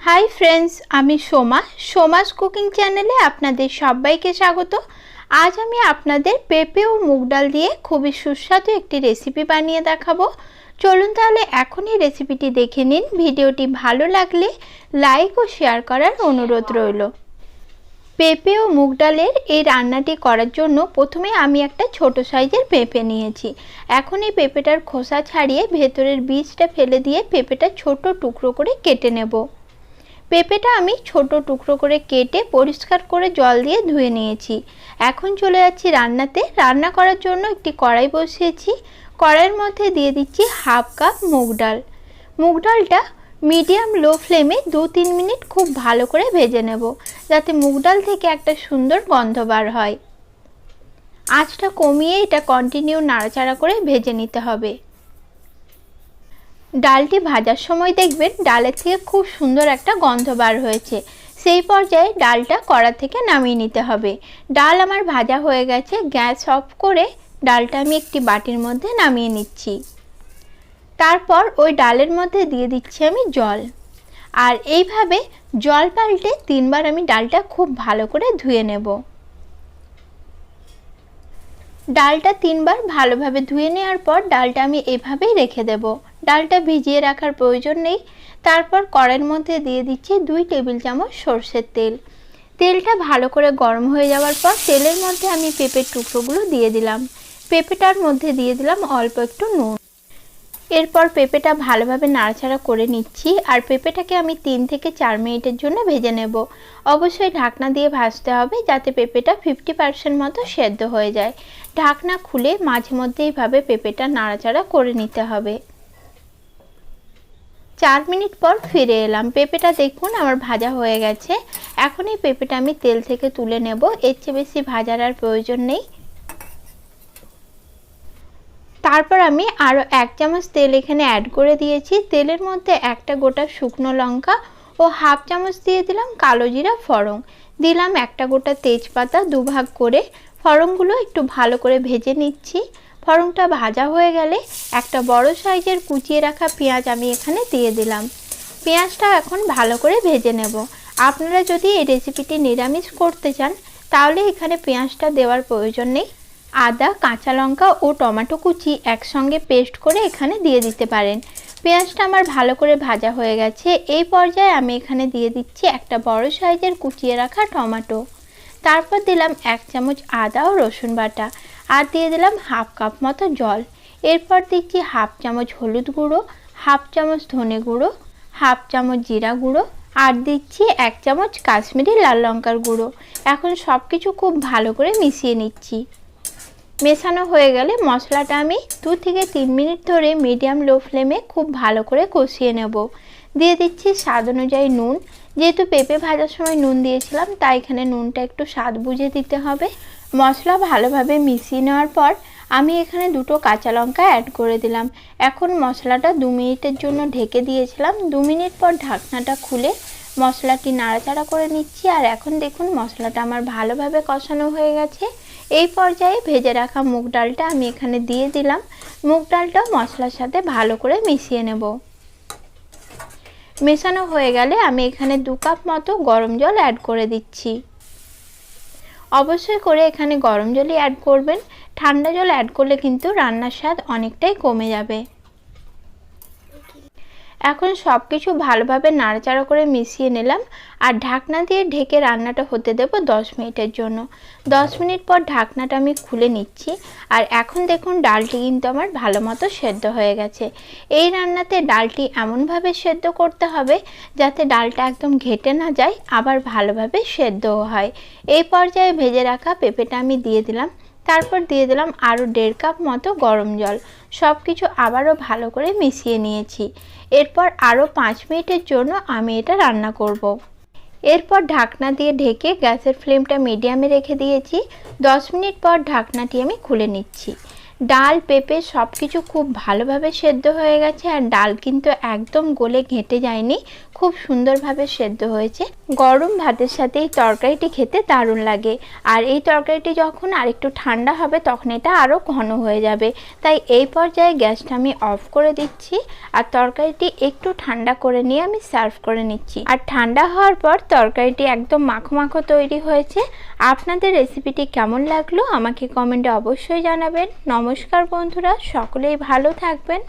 Hi friends आमी Soma सोमास cooking चैनेले आपनादेर सबाइके स्वागत। आज आमी आपनादेर पेपे और मुग डाल दिए खूबई सुस्वादु एकटी रेसिपि बानिये देखाबो। चलुन ताहले एखोनी रेसिपिटी देखे निन। भिडियोटी भालो लागले लाइक और शेयर करार अनुरोध रइलो। पेपे और मुग डालेर এই রান্নাটি করার জন্য প্রথমে আমি একটা ছোট সাইজের পেঁপে নিয়েছি। এখন এই পেঁপেটার খোসা ছাড়িয়ে ভেতরের বীজটা ফেলে দিয়ে পেঁপেটা ছোট টুকরো করে কেটে নেব। পেঁপেটা আমি ছোট টুকরো করে কেটে পরিষ্কার করে জল দিয়ে ধুয়ে নিয়েছি। এখন চলে যাচ্ছি রান্নাতে। রান্না করার জন্য একটি কড়াই বসিয়েছি। কড়াইয়ের মধ্যে দিয়ে দিচ্ছি হাফ কাপ মুগ ডাল। মুগ ডালটা মিডিয়াম লো ফ্লেমে 2-3 মিনিট খুব ভালো করে ভেজে নেব, যাতে মুগ ডাল থেকে একটা সুন্দর গন্ধ বার হয়। আঁচটা কমিয়ে এটা কন্টিনিউ নাড়াচাড়া করে ভেজে নিতে হবে। ডালটি ভাজার সময় দেখবেন ডালের থেকে খুব সুন্দর একটা গন্ধ বার হয়েছে। সেই পর্যায়ে ডালটা কড়া থেকে নামিয়ে নিতে হবে। ডাল আমার ভাজা হয়ে গেছে। গ্যাস অফ করে ডালটা আমি একটি বাটির মধ্যে নামিয়ে নিচ্ছি। তারপর ওই ডালের মধ্যে দিয়ে দিচ্ছি আমি জল। আর এইভাবে জল পাল্টে 3 বার আমি ডালটা খুব ভালো করে ধুয়ে নেব। ডালটা 3 বার ভালোভাবে ধুয়ে নেওয়ার পর ডালটা আমি এভাবেই রেখে দেব। ডালটা ভিজিয়ে রাখার প্রয়োজন নেই। তারপর কড়াইয়ের মধ্যে দিয়ে দিচ্ছি 2 টেবিল চামচ সরষের তেল। তেলটা ভালো করে গরম হয়ে যাওয়ার পর তেলের মধ্যে আমি পেঁপের টুকরোগুলো দিয়ে দিলাম। পেঁপেটার মধ্যে দিয়ে দিলাম অল্প একটু নুন। এরপর পেঁপেটা ভালোভাবে নাড়াচাড়া করে নিচ্ছি। আর পেঁপেটাকে আমি 3 থেকে 4 মিনিটের জন্য ভেজে নেব। অবশ্যই ঢাকনা দিয়ে ভাজতে হবে, যাতে পেঁপেটা 50% মতো সেদ্ধ হয়ে যায়। ঢাকনা খুলে মাঝে মধ্যে এইভাবে পেঁপেটা নাড়াচাড়া করে নিতে হবে। 4 মিনিট পর ফিরে এলাম। পেঁপেটা দেখুন আমার ভাজা হয়ে গেছে। এখন এই পেঁপেটা আমি তেল থেকে তুলে নেব। এর চেয়ে বেশি ভাজার আর প্রয়োজন নেই। তারপর আমি আরও 1 চামচ তেল এখানে অ্যাড করে দিয়েছি। তেলের মধ্যে একটা গোটা শুকনো লঙ্কা ও হাফ চামচ দিয়ে দিলাম কালো জিরা ফোড়ন। দিলাম একটা গোটা তেজপাতা 2 ভাগ করে। ফোড়নগুলো একটু ভালো করে ভেজে নিচ্ছি। ফোড়নটা ভাজা হয়ে গেলে একটা বড় সাইজের কুচিয়ে রাখা পেঁয়াজ আমি এখানে দিয়ে দিলাম। পেঁয়াজটা এখন ভালো করে ভেজে নেব। আপনারা যদি এই রেসিপিটি নিরামিষ করতে চান তাহলে এখানে পেঁয়াজটা দেওয়ার প্রয়োজন নেই। আদা, কাঁচা লঙ্কা ও টমেটো কুচি একসঙ্গে পেস্ট করে এখানে দিয়ে দিতে পারেন। পেঁয়াজটা আমার ভালো করে ভাজা হয়ে গেছে। এই পর্যায়ে আমি এখানে দিয়ে দিচ্ছি একটা বড় সাইজের কুচিয়ে রাখা টমেটো। তারপর দিলাম 1 চামচ আদা ও রসুন বাটা। আর দিয়ে দিলাম হাফ কাপ মতো জল। এরপর দিচ্ছি হাফ চামচ হলুদ গুঁড়ো, হাফ চামচ ধনে গুঁড়ো, হাফ চামচ জিরা গুঁড়ো আর দিচ্ছি 1 চামচ কাশ্মীরি লাল লঙ্কার গুঁড়ো। এখন সব কিছু খুব ভালো করে মিশিয়ে নিচ্ছি। মেশানো হয়ে গেলে মশলাটা আমি 2 থেকে 3 মিনিট ধরে মিডিয়াম লো ফ্লেমে খুব ভালো করে কষিয়ে নেব। দিয়ে দিচ্ছি স্বাদ অনুযায়ী নুন। যেহেতু পেঁপে ভাজার সময় নুন দিয়েছিলাম, তাই এখানে নুনটা একটু স্বাদ বুঝে দিতে হবে। মশলা ভালোভাবে মিশিয়ে নেওয়ার পর আমি এখানে 2টো কাঁচা লঙ্কা অ্যাড করে দিলাম। এখন মশলাটা 2 মিনিটের জন্য ঢেকে দিয়েছিলাম। 2 মিনিট পর ঢাকনাটা খুলে মশলাটি নাড়াচাড়া করে নিচ্ছি। আর এখন দেখুন মশলাটা আমার ভালোভাবে কষানো হয়ে গেছে। এই পর্যায়ে ভেজে রাখা মুগ ডালটা আমি এখানে দিয়ে দিলাম। মুগ ডালটাও মশলার সাথে ভালো করে মিশিয়ে নেব। মেশানো হয়ে গেলে আমি এখানে 2 কাপ মতো গরম জল অ্যাড করে দিচ্ছি। অবশ্যই করে এখানে গরম জলই অ্যাড করবেন। ঠান্ডা জল অ্যাড করলে কিন্তু রান্নার স্বাদ অনেকটাই কমে যাবে। এখন সব কিছু ভালোভাবে নাড়াচাড়া করে মিশিয়ে নিলাম। আর ঢাকনা দিয়ে ঢেকে রান্নাটা হতে দেব 10 মিনিটের জন্য। 10 মিনিট পর ঢাকনাটা আমি খুলে নিচ্ছি। আর এখন দেখুন ডালটি কিন্তু আমার ভালো মতো সেদ্ধ হয়ে গেছে। এই রান্নাতে ডালটি এমনভাবে সেদ্ধ করতে হবে যাতে ডালটা একদম ঘেটে না যায়, আবার ভালোভাবে সেদ্ধও হয়। এই পর্যায়ে ভেজে রাখা পেঁপেটা আমি দিয়ে দিলাম। তারপর দিয়ে দিলাম আরও 1.5 কাপ মতো গরম জল। সব কিছু আবারও ভালো করে মিশিয়ে নিয়েছি। এরপর আরও 5 মিনিটের জন্য আমি এটা রান্না করব। এরপর ঢাকনা দিয়ে ঢেকে গ্যাসের ফ্লেমটা মিডিয়ামে রেখে দিয়েছি। 10 মিনিট পর ঢাকনাটি আমি খুলে নিচ্ছি। ডাল পেঁপে সব কিছু খুব ভালোভাবে সেদ্ধ হয়ে গেছে, আর ডাল কিন্তু একদম গলে ঘেঁটে যায়নি, খুব সুন্দরভাবে সেদ্ধ হয়েছে। গরম ভাতের সাথে এই তরকারিটি খেতে দারুণ লাগে। আর এই তরকারিটি যখন আরেকটু ঠান্ডা হবে তখন এটা আরও ঘন হয়ে যাবে। তাই এই পর্যায়ে গ্যাসটা আমি অফ করে দিচ্ছি, আর তরকারিটি একটু ঠান্ডা করে নিয়ে আমি সার্ভ করে নিচ্ছি। আর ঠান্ডা হওয়ার পর তরকারিটি একদম মাখো মাখো তৈরি হয়েছে। আপনাদের রেসিপিটি কেমন লাগলো আমাকে কমেন্টে অবশ্যই জানাবেন। নমস্কার বন্ধুরা, সকলেই ভালো থাকবেন।